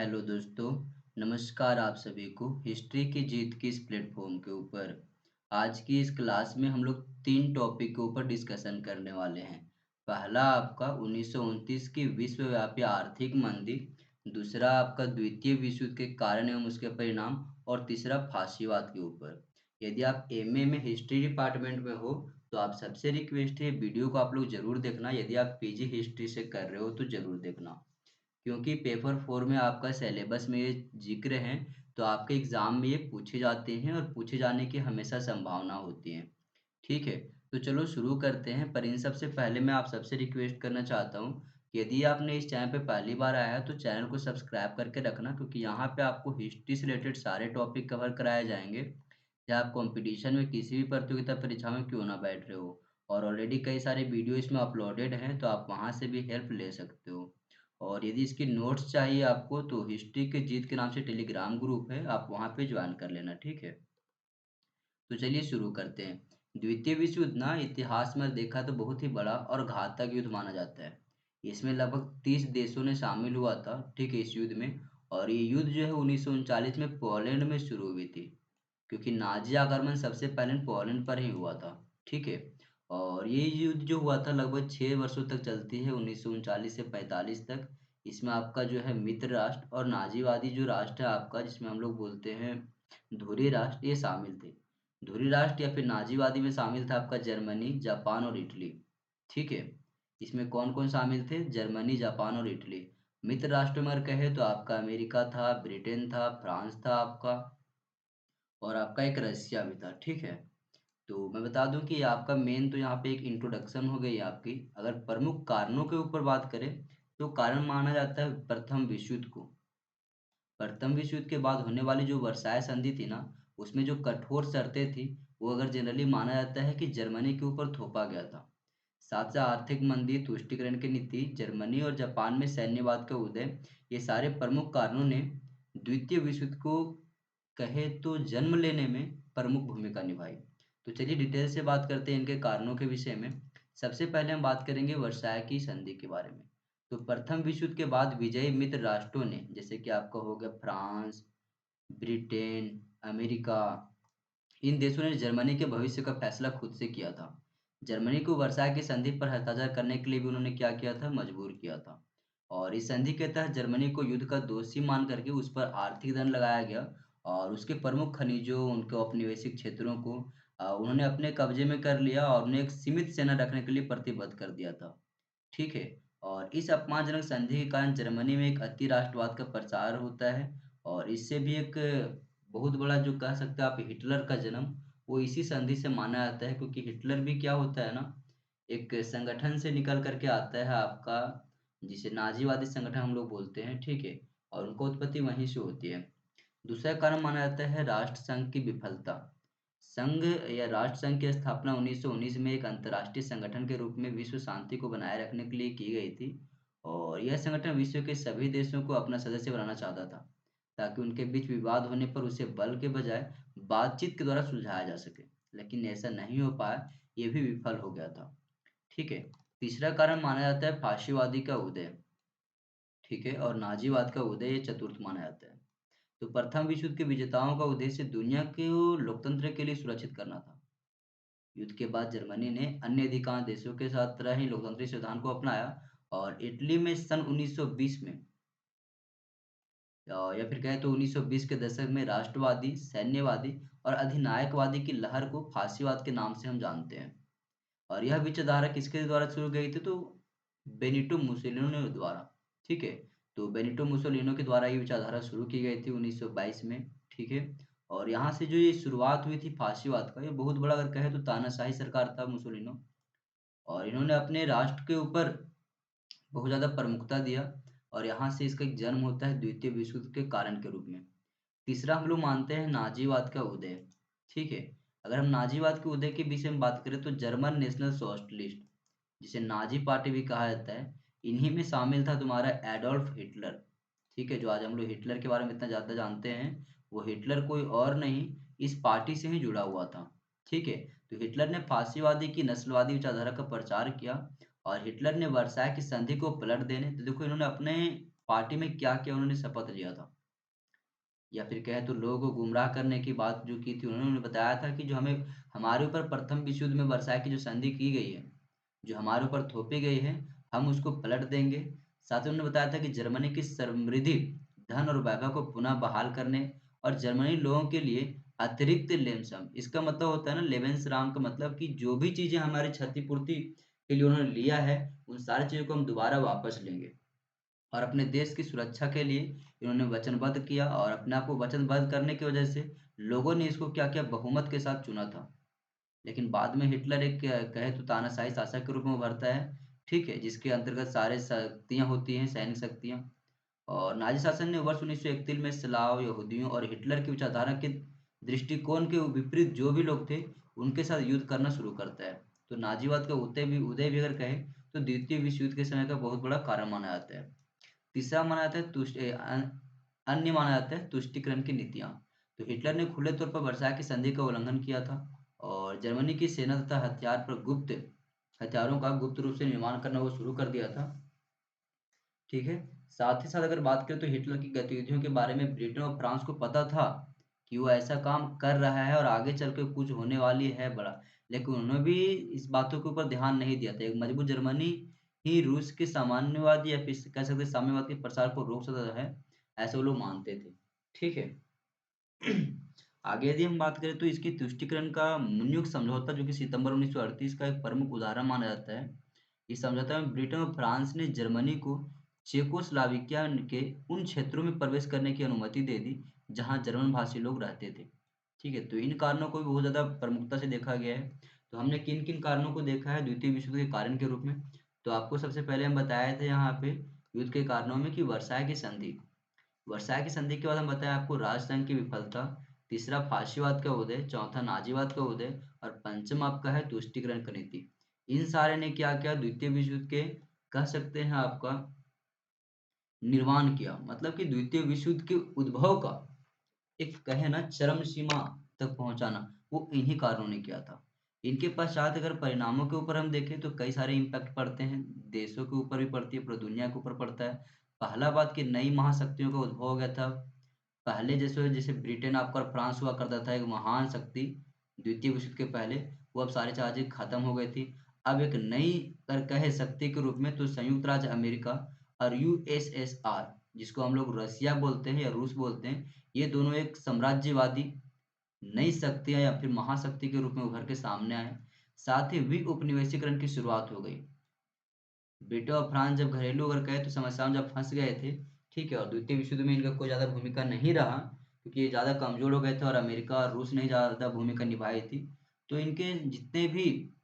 Hello दोस्तों, नमस्कार आप सभी को हिस्ट्री की जीत की इस प्लेटफॉर्म के ऊपर। आज की इस क्लास में हम लोग 3 टॉपिक के ऊपर डिस्कशन करने वाले हैं। पहला आपका 1929 की विश्वव्यापी आर्थिक मंदी, दूसरा आपका द्वितीय विश्व युद्ध के कारण एवं उसके परिणाम और तीसरा फासीवाद के ऊपर। यदि आप एमए में हिस्ट्री डिपार्टमेंट में हो तो आप सबसे रिक्वेस्ट है वीडियो को आप लोग जरूर देखना। यदि आप पीजी हिस्ट्री से कर रहे हो तो जरूर देखना, क्योंकि पेपर 4 में आपका सिलेबस में ये जिक्र है, तो आपके एग्जाम में ये पूछे जाते हैं और पूछे जाने की हमेशा संभावना होती है। ठीक है, तो चलो शुरू करते हैं। पर इन सबसे पहले मैं आप सबसे रिक्वेस्ट करना चाहता हूँ कि यदि आपने इस चैनल पे पहली बार आया है तो चैनल को सब्सक्राइब करके रखना, क्योंकि यहाँ पे आपको हिस्ट्री से रिलेटेड सारे टॉपिक कवर कराए जाएंगे, चाहे आप कंपटीशन में किसी भी प्रतियोगिता परीक्षा में क्यों ना बैठ रहे हो। और ऑलरेडी कई सारे वीडियो इसमें अपलोडेड हैं, तो आप वहाँ से भी हेल्प ले सकते हो। और यदि इसकी नोट्स चाहिए आपको तो हिस्ट्री के जीत के नाम से टेलीग्राम ग्रुप है, आप वहाँ पे ज्वाइन कर लेना। ठीक है, तो चलिए शुरू करते हैं। द्वितीय विश्व युद्ध ना इतिहास में देखा तो बहुत ही बड़ा और घातक युद्ध माना जाता है। इसमें लगभग 30 देशों ने शामिल हुआ था, ठीक है, इस युद्ध में। और ये युद्ध जो है 1939 में पोलैंड में शुरू हुई थी, क्योंकि नाजी आक्रमण सबसे पहले पोलैंड पर ही हुआ था। ठीक है, और ये युद्ध जो हुआ था लगभग 6 वर्षों तक चलती है, 1939 से 45 तक। इसमें आपका जो है मित्र राष्ट्र और नाजीवादी जो राष्ट्र है आपका, जिसमें हम लोग बोलते हैं धुरी राष्ट्र, ये शामिल थे। धुरी राष्ट्र या फिर नाजीवादी में शामिल था आपका जर्मनी, जापान और इटली। ठीक है, इसमें कौन कौन शामिल थे? जर्मनी, जापान और इटली। मित्र राष्ट्र में अगर कहे तो आपका अमेरिका था, ब्रिटेन था, फ्रांस था आपका, और आपका एक रसिया भी था। ठीक है, तो मैं बता दूं कि आपका मेन तो यहाँ पे एक इंट्रोडक्शन हो गई आपकी। अगर प्रमुख कारणों के ऊपर बात करें तो कारण माना जाता है प्रथम विश्व युद्ध को। प्रथम विश्व युद्ध के बाद होने वाली जो वर्साय संधि थी ना, उसमें जो कठोर शर्तें थी, वो अगर जनरली माना जाता है कि जर्मनी के ऊपर थोपा गया था। साथ से आर्थिक मंदी, तुष्टीकरण की नीति, जर्मनी और जापान में सैन्यवाद का उदय, ये सारे प्रमुख कारणों ने द्वितीय विश्व युद्ध को कहे तो जन्म लेने में प्रमुख भूमिका निभाई। तो चलिए डिटेल से बात करते हैं इनके कारणों के विषय में। सबसे पहले हम बात करेंगे वर्साय की संधि के बारे में। तो प्रथम विश्व युद्ध के बाद विजयी मित्र राष्ट्रों ने, जैसे कि आपका हो गया फ्रांस, ब्रिटेन, अमेरिका, इन देशों ने जर्मनी के भविष्य का फैसला खुद से किया था। जर्मनी को वर्साय की संधि पर हस्ताक्षर करने के लिए भी उन्होंने क्या किया था? मजबूर किया था। और इस संधि के तहत जर्मनी को युद्ध का दोषी मान करके उस पर आर्थिक दंड लगाया गया, और उसके प्रमुख खनिजों, उनके औपनिवेशिक क्षेत्रों को उन्होंने अपने कब्जे में कर लिया और उन्हें एक सीमित सेना रखने के लिए प्रतिबद्ध कर दिया था। ठीक है, और इस अपमानजनक संधि के कारण जर्मनी में एक अति राष्ट्रवाद का प्रचार होता है, और इससे भी एक बहुत बड़ा जो कह सकते हैं आप हिटलर का जन्म, वो इसी संधि से माना जाता है। क्योंकि हिटलर भी क्या होता है ना, एक संगठन से निकल करके आता है आपका, जिसे नाजीवादी संगठन हम लोग बोलते हैं। ठीक है, और उनका उत्पत्ति वहीं से होती है। दूसरा कारण माना जाता है राष्ट्र संघ की विफलता। संघ या राष्ट्र संघ की स्थापना 1919 में एक अंतर्राष्ट्रीय संगठन के रूप में विश्व शांति को बनाए रखने के लिए की गई थी। और यह संगठन विश्व के सभी देशों को अपना सदस्य बनाना चाहता था, ताकि उनके बीच विवाद होने पर उसे बल के बजाय बातचीत के द्वारा सुलझाया जा सके। लेकिन ऐसा नहीं हो पाया, ये भी विफल हो गया था। ठीक है, तीसरा कारण माना जाता है फाशीवादी का उदय। ठीक है, और नाजीवाद का उदय, ये चतुर्थ माना जाता है। तो प्रथम विश्व युद्ध के विजेताओं का उद्देश्य दुनिया को लोकतंत्र के लिए सुरक्षित करना था। युद्ध के बाद जर्मनी ने अन्य अधिकांश देशों के साथ तरह ही लोकतांत्रिक सिद्धांत को अपनाया, और इटली में सन 1920 में, या फिर कहें तो 1920 के दशक में राष्ट्रवादी, सैन्यवादी और अधिनायकवादी की लहर को फासीवाद के नाम से हम जानते हैं। और यह विचारधारा किसके द्वारा शुरू गई थी? तो बेनिटो मुसोलिनी द्वारा। ठीक है, तो बेनिटो मुसोलिनी के द्वारा ये विचारधारा शुरू की गई थी 1922 में। ठीक है, और यहाँ से जो ये शुरुआत हुई थी फासीवाद का, ये बहुत बड़ा अगर कहे तो तानाशाही सरकार था मुसोलिनी, और इन्होंने अपने राष्ट्र के ऊपर बहुत ज़्यादा प्रमुखता दिया, और यहाँ से इसका एक जन्म होता है द्वितीय विश्व युद्ध के कारण के रूप में। तीसरा हम लोग मानते हैं नाजीवाद का उदय। ठीक है, अगर हम नाजीवाद के उदय के विषय में बात करें तो जर्मन नेशनल सोशलिस्ट, जिसे नाजी पार्टी भी कहा जाता है, इन्हीं में शामिल था तुम्हारा एडोल्फ हिटलर। ठीक है, जो आज हम लोग हिटलर के बारे में इतना ज़्यादा जानते हैं, वो हिटलर कोई और नहीं, इस पार्टी से ही जुड़ा हुआ था। ठीक है, तो हिटलर ने फासीवादी की नस्लवादी विचारधारा का प्रचार किया, और हिटलर ने वर्साय की संधि को पलट देने, तो देखो इन्होंने अपने पार्टी में क्या-क्या उन्होंने शपथ लिया था। या फिर कहें तो लोगों को गुमराह करने की बात जो की थी, उन्होंने बताया था कि जो हमें हमारे ऊपर प्रथम विश्व युद्ध में वर्साय की जो संधि की गई है, जो हमारे ऊपर थोपी गई है, हम उसको पलट देंगे। साथ ही उन्होंने बताया था कि जर्मनी की समृद्धि, धन और वैभव को पुनः बहाल करने और जर्मनी लोगों के लिए अतिरिक्त लेमसम, इसका मतलब होता है ना लेवेंसराम का मतलब कि जो भी चीज़ें हमारी क्षतिपूर्ति के लिए उन्होंने लिया है, उन सारी चीज़ों को हम दोबारा वापस लेंगे। और अपने देश की सुरक्षा के लिए इन्होंने वचनबद्ध किया और अपने आप को वचनबद्ध करने की वजह से लोगों ने इसको क्या-क्या बहुमत के साथ चुना था। लेकिन बाद में हिटलर एक कहे तो तानाशाही शासक के रूप में उभरता है, ठीक है? जिसके अंतर्गत सारे शक्तियाँ होती हैं, सैनिक शक्तियाँ। और नाज़ी शासन ने वर्ष 1931 में स्लाव, यहूदियों और हिटलर की विचारधारा के दृष्टिकोण के विपरीत जो भी लोग थे, उनके साथ युद्ध करना शुरू करता है। तो नाज़ीवाद का उदय भी अगर कहें, तो द्वितीय विश्व युद्ध के समय का बहुत बड़ा कारण माना जाता है। तीसरा माना जाता है अन्य माना जाता है तुष्टीकरण की नीतियाँ। तो हिटलर ने खुले तौर पर वर्साय की संधि का उल्लंघन किया था और जर्मनी की सेना तथा हथियारों का गुप्त रूप से निर्माण करना वो शुरू कर दिया था। ठीक है? साथ ही साथ अगर बात करें तो हिटलर की गतिविधियों के बारे में ब्रिटेन और फ्रांस को पता था कि वो ऐसा काम कर रहा है और आगे चल के कुछ होने वाली है बड़ा। लेकिन उन्होंने भी इस बातों के ऊपर ध्यान नहीं दिया था। एक मजबूत जर्मनी ही रूस के साम्यवाद या फिर कह सकते हैं साम्यवाद के प्रसार को रोक सकता है, ऐसा वो लोग मानते थे। ठीक है? आगे यदि हम बात करें तो इसकी तुष्टीकरण का म्यूनिख समझौता जो कि सितंबर 1938 का एक प्रमुख उदाहरण माना जाता है। इस समझौते में ब्रिटेन और फ्रांस ने जर्मनी को चेकोस्लोवाकिया के उन क्षेत्रों में प्रवेश करने की अनुमति दे दी जहां जर्मन भाषी लोग रहते थे। ठीक है, तो इन कारणों को भी बहुत ज़्यादा प्रमुखता से देखा गया है। तो हमने किन-किन कारणों को देखा है द्वितीय विश्व युद्ध के कारण के रूप में। तो आपको सबसे पहले हम बताए थे यहाँ पे युद्ध के कारणों में कि वर्साय की संधि। वर्साय की संधि के बाद हम बताएं आपको राजतंत्र की विफलता, तीसरा फाशीवाद का उदय, चौथा नाजीवाद का उदय और पंचम आपका है तुष्टीकरण की नीति। इन सारे ने क्या किया द्वितीय विश्व युद्ध के कह सकते हैं आपका निर्माण किया। मतलब कि द्वितीय विश्व युद्ध के उद्भव का एक कहे ना चरम सीमा तक पहुंचाना वो इन्हीं कारणों ने किया था। इनके पश्चात अगर परिणामों के ऊपर हम देखें तो कई सारे इम्पैक्ट पड़ते हैं, देशों के ऊपर भी पड़ती है, पूरी दुनिया के ऊपर पड़ता है। पहला बात कि नई महाशक्तियों का उद्भव हो गया था। पहले जैसे जैसे ब्रिटेन आपका और फ्रांस हुआ करता था एक महान शक्ति द्वितीय विश्व युद्ध के पहले, वो अब सारी चीजें खत्म हो गई थी। अब एक नई अगर कहे शक्ति के रूप में तो संयुक्त राज्य अमेरिका और यूएसएसआर, जिसको हम लोग रसिया बोलते हैं या रूस बोलते हैं, ये दोनों एक साम्राज्यवादी नई शक्तियां या फिर महाशक्ति के रूप में उभर के सामने आए। साथ ही उपनिवेशीकरण की शुरुआत हो गई। ब्रिटेन और फ्रांस जब घरेलू अगर कहे तो समस्याओं में जब फंस गए थे, ठीक है, और द्वितीय विश्व युद्ध में इनका कोई ज़्यादा भूमिका नहीं रहा क्योंकि ये ज़्यादा कमज़ोर हो गए थे और अमेरिका और रूस ने ज़्यादा भूमिका निभाई थी। तो इनके जितने भी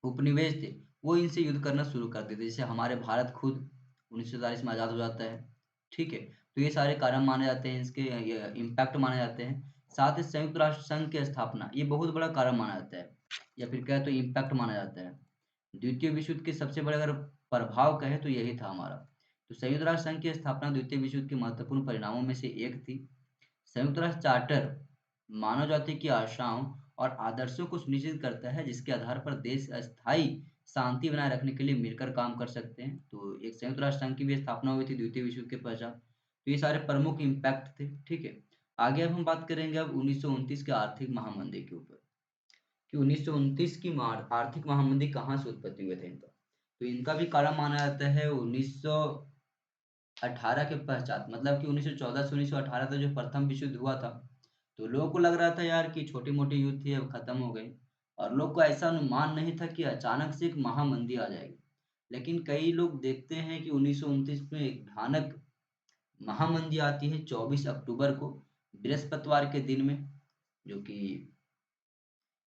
उपनिवेश थे, वो इनसे युद्ध करना शुरू कर देते। जैसे हमारे भारत खुद 1947 में आज़ाद हो जाता है, ठीक है? तो ये सारे कारण माने जाते हैं, इसके ये इम्पैक्ट माने जाते हैं। साथ ही संयुक्त राष्ट्र संघ की स्थापना, ये बहुत बड़ा कारण माना जाता है या फिर कहें तो इम्पैक्ट माना जाता है। द्वितीय विश्व युद्ध के सबसे बड़े अगर प्रभाव कहें तो यही था हमारा। तो संयुक्त राष्ट्र संघ की स्थापना द्वितीय विश्व युद्ध के महत्वपूर्ण परिणामों में से एक थी। संयुक्त राष्ट्र चार्टर मानव जाति की आशाओं और आदर्शों को सुनिश्चित करता है जिसके आधार पर देश अस्थायी शांति बनाए रखने के लिए मिलकर काम कर सकते हैं। तो एक संयुक्त राष्ट्र संघ की भी स्थापना हुई थी द्वितीय विश्व युद्ध के पश्चात। तो ये सारे प्रमुख इम्पैक्ट थे, ठीक है। आगे अब हम बात करेंगे अब 1929 के आर्थिक महामंदी के ऊपर कि 1929 की आर्थिक महामंदी कहाँ से उत्पत्ति हुए थे इनका। तो इनका भी कारण माना जाता है 1918 के पश्चात, मतलब कि 1914 से 1918 तक जो प्रथम विश्व युद्ध हुआ था, तो लोगों को लग रहा था यार कि छोटी-मोटी युद्ध थी अब खत्म हो गई और लोग को ऐसा अनुमान नहीं था कि अचानक से एक महामंदी आ जाएगी। लेकिन कई लोग देखते हैं कि 1929 में एक भयानक महामंदी आती है 24 अक्टूबर को बृहस्पतिवार के दिन में, जो कि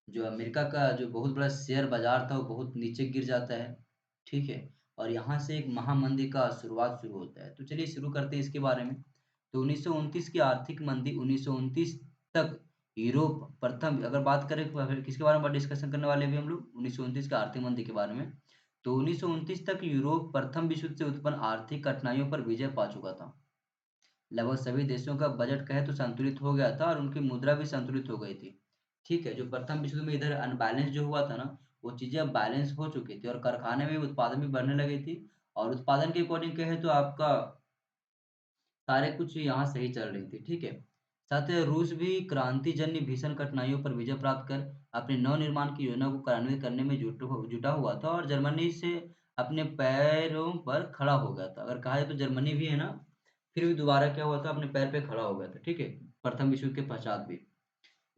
जो अमेरिका का जो बहुत बड़ा शेयर बाजार था वो बहुत नीचे गिर जाता है, ठीक है? और यहाँ से एक महामंदी का शुरुआत शुरू होता है। तो चलिए शुरू करते हैं इसके बारे में। तो 1929 की आर्थिक मंदी 1929 तक यूरोप प्रथम अगर बात करें तो फिर किसके बारे में डिस्कशन करने वाले हैं अभी हम लोग 1929 की आर्थिक मंदी के बारे में। तो 1929 तक यूरोप प्रथम विश्व युद्ध से उत्पन्न आर्थिक कठिनाइयों पर विजय पा चुका था। लगभग सभी देशों का बजट कहे तो संतुलित हो गया था और उनकी मुद्रा भी संतुलित हो गई थी। ठीक है, जो प्रथम विश्व युद्ध में इधर अनबैलेंस जो हुआ था ना, वो चीज़ें अब बैलेंस हो चुकी थी और कारखाने में उत्पादन भी बढ़ने लगी थी और उत्पादन के अकॉर्डिंग कहें तो आपका सारे कुछ यहाँ सही चल रही थी, ठीक है। साथ ही रूस भी क्रांतिजन्य भीषण कठिनाइयों पर विजय प्राप्त कर अपने नवनिर्माण की योजना को कार्यान्वित करने में जुटा हुआ था और जर्मनी से अपने पैरों पर खड़ा हो गया था। अगर कहा जाए तो जर्मनी भी है ना, फिर भी दोबारा क्या हुआ था, अपने पैर पे खड़ा हो गया था, ठीक है। प्रथम विश्व युद्ध के पश्चात भी।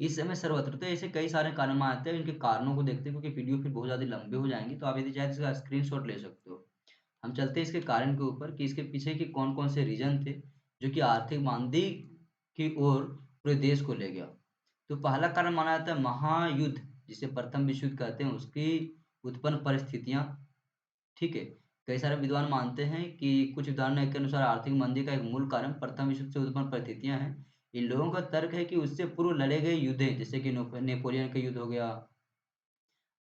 इस समय सर्वत्र तो ऐसे कई सारे कारण आते हैं, इनके कारणों को देखते हैं क्योंकि वीडियो फिर बहुत ज़्यादा लंबे हो जाएँगे, तो आप यदि चाहें तो इसका स्क्रीनशॉट ले सकते हो। हम चलते हैं इसके कारण के ऊपर कि इसके पीछे के कौन-कौन से रीज़न थे, जो कि आर्थिक मंदी की ओर पूरे देश को ले गया। तो पहला कारण माना जाता है महायुद्ध, जिसे प्रथम विश्व युद्ध कहते हैं, उसकी उत्पन्न परिस्थितियाँ, ठीक है। कई सारे विद्वान मानते हैं कि कुछ उदाहरणों के अनुसार आर्थिक मंदी का एक मूल कारण प्रथम विश्व युद्ध से उत्पन्न परिस्थितियाँ हैं। इन लोगों का तर्क है कि उससे पूर्व लड़े गए युद्ध जैसे कि नेपोलियन का युद्ध हो गया,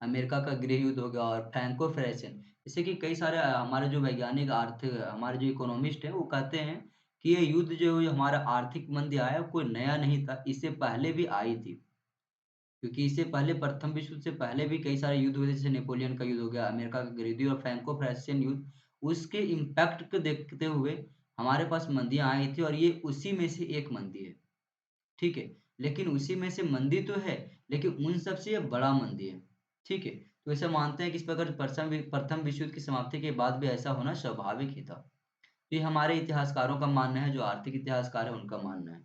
अमेरिका का गृह युद्ध हो गया और फ्रैंको फ्रेशन, जैसे कि कई सारे हमारे जो वैज्ञानिक हमारे जो इकोनॉमिस्ट हैं वो कहते हैं कि ये युद्ध जो हमारा आर्थिक मंदी आया कोई नया नहीं था, इससे पहले भी आई थी। क्योंकि इससे पहले प्रथम विश्व युद्ध से पहले भी कई सारे युद्ध हुए थे, जैसे नेपोलियन का युद्ध हो गया, अमेरिका का गृह युद्ध और फ्रैंको फ्रेशियन युद्ध। उसके इम्पैक्ट को देखते हुए हमारे पास मंदियाँ आई थी और ये उसी में से एक मंदी है, ठीक है। लेकिन उसी में से मंदी तो है, लेकिन उन सब से ये बड़ा मंदी है, ठीक है। तो ऐसा मानते हैं कि इस प्रकार प्रथम विश्व युद्ध की समाप्ति के बाद भी ऐसा होना स्वाभाविक ही था। तो ये हमारे इतिहासकारों का मानना है, जो आर्थिक इतिहासकार है उनका मानना है।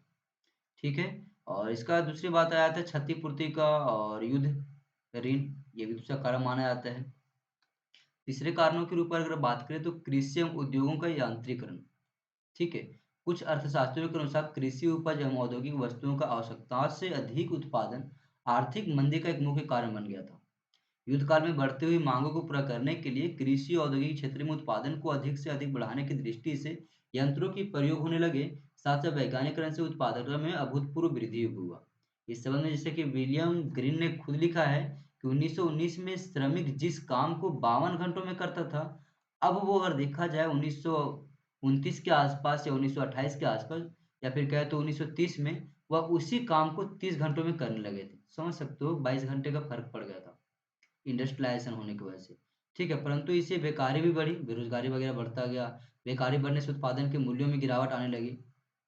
ठीक है? और इसका दूसरी बात आ जाता है क्षतिपूर्ति का और युद्ध ऋण, ये भी दूसरा कारण माना जाता है। तीसरे कारणों के ऊपर अगर बात करें तो कृषि एवं उद्योगों का यांत्रिकरण, ठीक है? कुछ अर्थशास्त्रियों के अनुसार कृषि उपज एवं औद्योगिक वस्तुओं का आवश्यकता से अधिक उत्पादन आर्थिक मंदी का एक मुख्य कारण बन गया था। युद्ध काल में बढ़ती हुई मांगों को पूरा करने के लिए कृषि औद्योगिक क्षेत्र में उत्पादन को अधिक से अधिक बढ़ाने की दृष्टि से यंत्रों की प्रयोग होने लगे। साथ ही वैज्ञानिकरण से उत्पादकता में अभूतपूर्व वृद्धि हुआ। इस संबंध में जैसे कि विलियम ग्रीन ने खुद लिखा है कि 1919 में श्रमिक जिस काम को 52 घंटों में करता था, अब वो अगर देखा जाए 1929 के आसपास या 1928 के आसपास या फिर कहे तो 1930 में वह उसी काम को 30 घंटों में करने लगे थे। समझ सकते हो 22 घंटे का फर्क पड़ गया था इंडस्ट्रियलाइज़ेशन होने की वजह से, ठीक है? परंतु इससे बेकारी भी बढ़ी, बेरोज़गारी वगैरह बढ़ता गया, बेकारी बढ़ने से उत्पादन के मूल्यों में गिरावट आने लगी,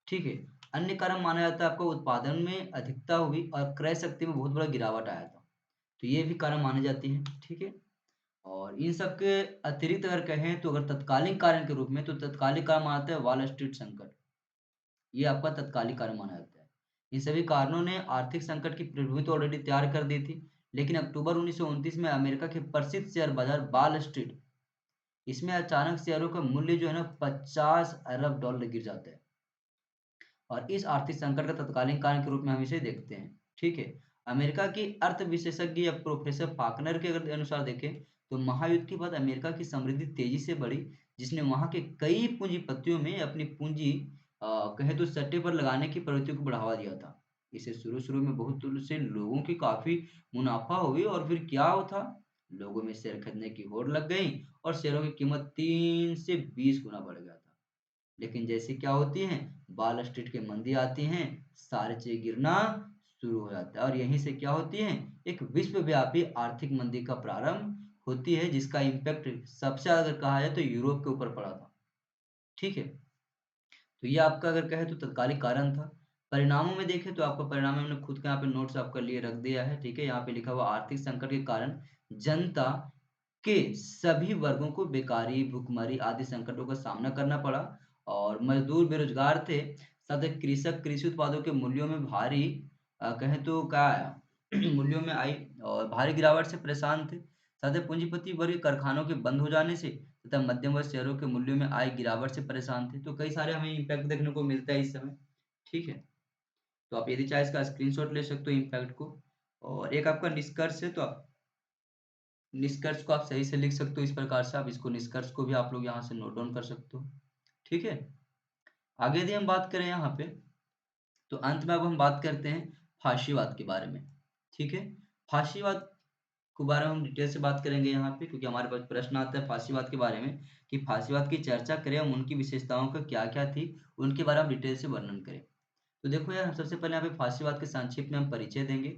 ठीक है? अन्य कारण माना जाता है आपको उत्पादन में अधिकता हुई और क्रय शक्ति में बहुत बड़ा गिरावट आया था, तो ये भी कारण माने जाती हैं, ठीक है? और इन सब के अतिरिक्त अगर कहें तो अगर तत्कालीन कारण के रूप में तो तत्कालिक कारण माना जाता है वॉल स्ट्रीट संकट, ये आपका तत्कालिक कारण माना जाता है। इन सभी कारणों ने आर्थिक संकट की पृष्ठभूमि तो ऑलरेडी तैयार कर दी थी, लेकिन अक्टूबर 1929 में अमेरिका के प्रसिद्ध शेयर बाजार वॉल स्ट्रीट, इसमें अचानक शेयरों का मूल्य जो है ना 50 अरब डॉलर गिर जाता है। और इस आर्थिक संकट का तत्कालीन कारण के रूप में हम इसे देखते हैं, ठीक है। अमेरिका की अर्थ विशेषज्ञ या प्रोफेसर फाकनर के अगर अनुसार देखें तो महायुद्ध के बाद अमेरिका की समृद्धि तेजी से बढ़ी, जिसने वहां के कई पूंजीपतियों में अपनी पूंजी कहे तो सट्टे पर लगाने की प्रवृत्ति को बढ़ावा दिया था। इसे शुरू शुरू में बहुत से लोगों की काफी मुनाफा हुई और फिर क्या था, लोगों में शेयर खरीदने की होड़ लग गई और शेयरों की कीमत 3 से 20 गुना बढ़ गया था। लेकिन जैसे क्या होती हैं, वॉल स्ट्रीट के मंदी आती हैं, सारे चीज़ गिरना शुरू हो जाता है और यहीं से क्या होती है, एक विश्वव्यापी आर्थिक मंदी का प्रारंभ होती है, जिसका इम्पैक्ट सबसे ज़्यादा अगर कहा जाए तो यूरोप के ऊपर पड़ा था, ठीक है। तो ये आपका अगर कहें तो तत्कालिक कारण था। परिणामों में देखें तो आपका परिणाम में हमने खुद का यहाँ पे नोट्स आपके लिए रख दिया है, ठीक है। यहाँ पे लिखा हुआ आर्थिक संकट के कारण जनता के सभी वर्गों को बेकारी, भुखमरी आदि संकटों का सामना करना पड़ा और मजदूर बेरोजगार थे। साथ ही कृषक कृषि उत्पादों के मूल्यों में भारी कहें तो क्या आया मूल्यों में आई और भारी गिरावट से परेशान थे। साथ ही पूंजीपति वर्ग कारखानों के बंद हो जाने से तथा मध्यम वर्ग शेयरों के मूल्यों में आई गिरावट से परेशान थे। तो कई सारे हमें इम्पैक्ट देखने को मिलता है इस समय, ठीक है। तो आप यदि चाहे इसका स्क्रीनशॉट ले सकते हो इम्पैक्ट को। और एक आपका निष्कर्ष है, तो आप निष्कर्ष को आप सही से लिख सकते हो इस प्रकार से, आप इसको निष्कर्ष को भी आप लोग यहाँ से नोट डाउन कर सकते हो, ठीक है। आगे यदि हम बात करें यहाँ पे तो अंत में अब हम बात करते हैं फाशीवाद के बारे में, ठीक है। फाशीवाद के बारे में हम डिटेल से बात करेंगे यहाँ पे, क्योंकि हमारे पास प्रश्न आता है फाशीवाद के बारे में कि फाशीवाद की चर्चा करें, हम उनकी विशेषताओं का क्या-क्या थी, उनके बारे में डिटेल से वर्णन करें। तो देखो यार, हम सबसे पहले यहाँ पे फाशीवाद के संक्षिप्त में हम परिचय देंगे,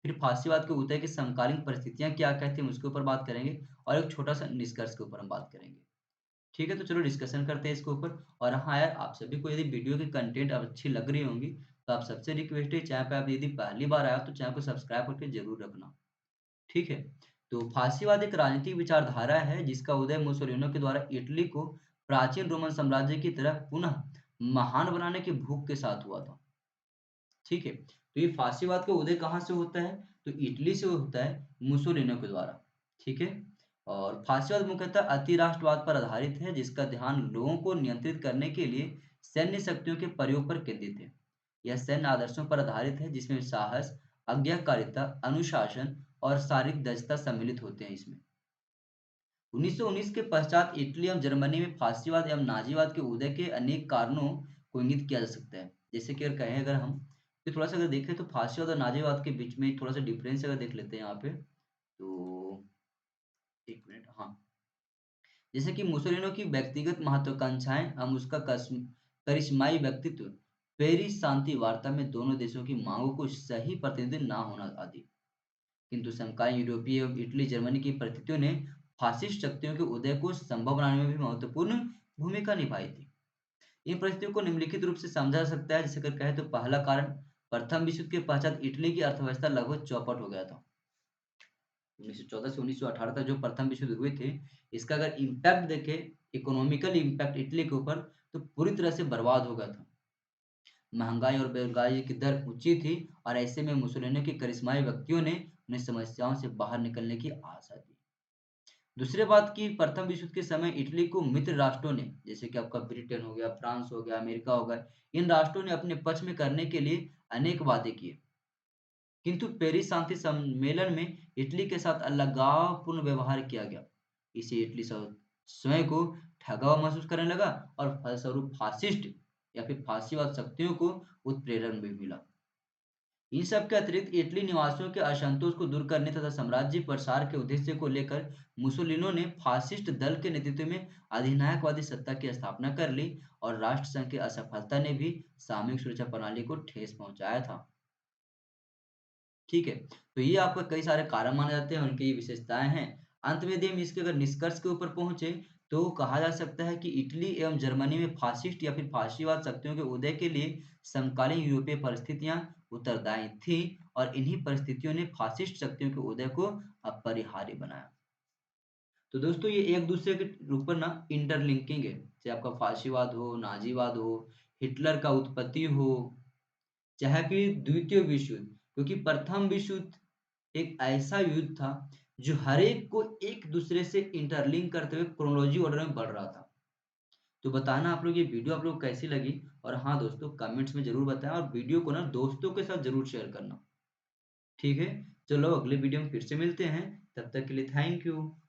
फिर फाशीवाद के उदय की समकालीन परिस्थितियाँ क्या-क्या थी, हम उसके ऊपर बात करेंगे और एक छोटा-सा निष्कर्ष के ऊपर हम बात करेंगे। ठीक है, तो चलो डिस्कशन करते हैं इसके ऊपर। और हाँ यार, आप सभी को यदि वीडियो की कंटेंट अच्छी लग रही होंगी, तो आप सबसे रिक्वेस्ट है, चैनल पे आप यदि पहली बार आए हो तो चैनल को सब्सक्राइब करके ज़रूर रखना। ठीक है? तो फासीवाद एक राजनीतिक विचारधारा है जिसका उदय मुसोलिनी के द्वारा इटली को प्राचीन रोमन साम्राज्य की तरह पुनः महान बनाने की भूख के साथ हुआ था। ठीक है? तो ये फासीवाद का उदय कहाँ से होता है? तो इटली से होता है, मुसोलिनी के द्वारा। ठीक है? और फासीवाद मुख्यतः अति-राष्ट्रवाद पर आधारित है जिसका ध्यान लोगों को नियंत्रित करने के लिए सैन्य शक्तियों के प्रयोग पर केंद्रित है। यह सैन्य आदर्शों पर आधारित है जिसमें साहस, आज्ञाकारिता, अनुशासन और शारीरिक दक्षता सम्मिलित होते हैं इसमें। 1919 के पश्चात इटली एवं जर्मनी में फासीवाद एवं नाज़ीवाद के उदय के अनेक कारणों को इंगित किया जा सकता है। जैसे कि अगर हम तो थोड़ा-सा अगर देखें तो फासीवाद और नाज़ीवाद के बीच में थोड़ा-सा डिफरेंस अगर देख लेते हैं यहाँ पे, तो 1 मिनट, हाँ। जैसे कि मुसोलिनी की व्यक्तिगत महत्वाकांक्षाएँ एवं उसका करिश्माई व्यक्तित्व, पेरिस शांति वार्ता में दोनों देशों की माँगों को सही प्रतिनिधित्व ना होना आदि। किंतु समकालीन यूरोपीय एवं इटली, जर्मनी की परिस्थितियों ने फासिस्ट शक्तियों के उदय को संभव बनाने में भी महत्वपूर्ण भूमिका निभाई थी। इन परिस्थितियों को निम्नलिखित रूप से समझा जा सकता है, जैसे अगर कहें तो पहला कारण, प्रथम विश्व युद्ध के पश्चात इटली की अर्थव्यवस्था लगभग चौपट हो गया था। 1914 से 1918 तक जो प्रथम विश्व युद्ध हुए थे, इसका अगर इम्पैक्ट देखें, इकोनॉमिकल इम्पैक्ट इटली के ऊपर, तो पूरी तरह से बर्बाद हो गया था। महँगाई और बेरोज़गारी की दर ऊँची थी और ऐसे में मुसोलिनी के करिश्माई व्यक्तियों ने उन्हें समस्याओं से बाहर निकलने की आशा दी। दूसरी बात कि प्रथम विश्व युद्ध के समय इटली को मित्र राष्ट्रों ने, जैसे कि आपका ब्रिटेन हो गया, फ्रांस हो गया, अमेरिका हो गया, इन राष्ट्रों ने अपने पक्ष में करने के लिए अनेक वादे किए। किंतु पेरिस शांति सम्मेलन में इटली के साथ अलगावपूर्ण व्यवहार किया गया। इससे इटली स्वयं को ठगा हुआ महसूस करने लगा और फलस्वरूप फासिस्ट या फिर फासीवाद शक्तियों को उत्प्रेरण भी मिला। इन सब के अतिरिक्त इटली निवासियों के असंतोष को दूर करने तथा साम्राज्य प्रसार के उद्देश्य को लेकर मुसोलिनी ने फासिस्ट दल के नेतृत्व में अधिनायकवादी सत्ता की स्थापना कर ली और राष्ट्रसंघ की असफलता ने भी सामूहिक सुरक्षा प्रणाली को ठेस पहुंचाया था। ठीक है? तो ये आपको कई सारे कारण माने जाते हैं, उनकी ये विशेषताएँ हैं। अंत में यदि हम इसके अगर निष्कर्ष के ऊपर पहुँचे, तो कहा जा सकता है कि इटली एवं जर्मनी में फासिस्ट या फिर फासीवाद शक्तियों के उदय के लिए समकालीन यूरोपीय परिस्थितियाँ उत्तरदायी थीं और इन्हीं परिस्थितियों ने फासिस्ट शक्तियों के उदय को अपरिहार्य बनाया। तो दोस्तों, ये एक-दूसरे के ऊपर ना इंटरलिंकिंग है। चाहे आपका फासीवाद हो, नाज़ीवाद हो, हिटलर का उत्पत्ति हो, चाहे फिर द्वितीय विश्व युद्ध, क्योंकि प्रथम विश्व युद्ध एक ऐसा युद्ध था जो हर एक को एक दूसरे से इंटरलिंक करते हुए क्रोनोलॉजी ऑर्डर में बढ़ रहा था। तो बताना आप लोग ये वीडियो आप लोग को कैसी लगी, और हाँ दोस्तों, कमेंट्स में ज़रूर बताएँ और वीडियो को ना दोस्तों के साथ ज़रूर शेयर करना। ठीक है? चलो अगले वीडियो में फिर से मिलते हैं, तब तक के लिए थैंक यू।